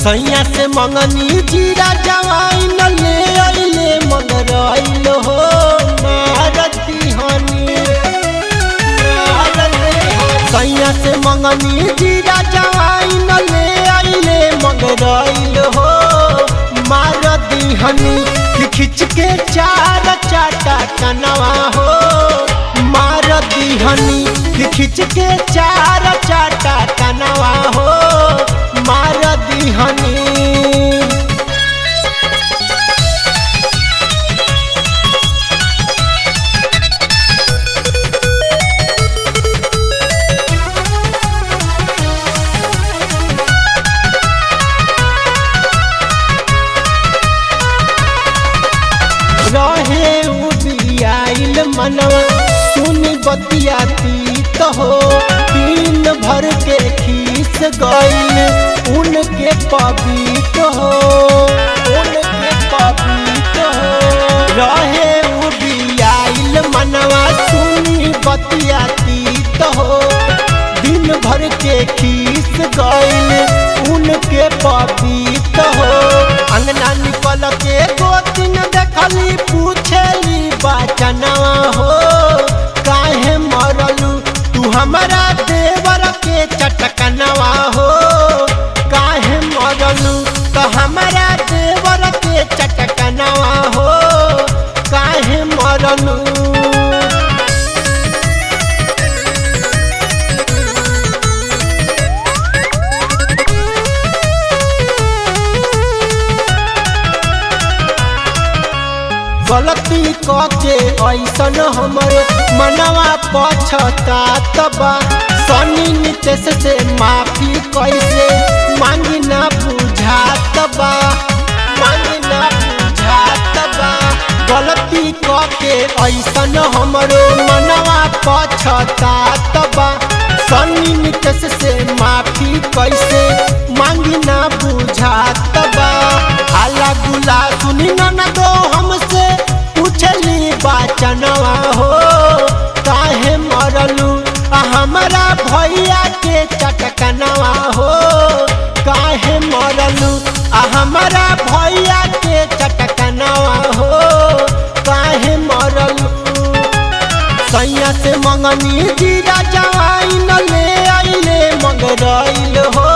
सैया से मंगनी जीरा जवाई न ले आइले मगर आइल हो मारती हनी। सैया से मंगनी जीरा जवाई न ले आइले मगर आइल हो मारती हनी। खिंच के चार चाटा कनवा हो मारती हनी। खिंच के चार चाटा कनवा हो मारती हनी। रहे उबियाइल मनवा सुनी बतियाती तो हो दिन भर के खीस गइल उनके पवित्र हो उनके पवित्र हो। रहे उबियाइल मनवा सुनी बतियाती तो हो दिन भर के खीस गइल उनके पवित्र हो। अंगना निकल के गोतिन देखली पूछली बचनवा हो काहे मरलू तू हमारा देवर के चटकनवा हो। काहे मरलू तो हमारा देवर के चटकनवा हो काहे मरलू। गलती के ऐसन हमर मनवा पछतात बा सनी नितेश से माफी कैसे मांगी ना बुझात बा मांगी ना बुझात बा। गलती के ऐसन हमरो मनवा पछतात बा सनी नितेश से माफी कैसे मांगी ना बुझात बा। हाला गुला सुनी न दो हमसे पूछली बचनवा हो काहे मरलू हमारा भैया के चटकनवा हो काहे मरलू हमारा भैया के चटकनवा हो काहे मरलू। सैया से मंगनी जीरा जवाई न ले आइले मगर आइल हो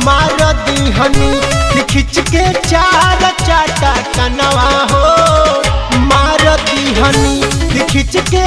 मारती हनी। खिंच के चार चाटा कनवा हो मारती हनी। खिंच के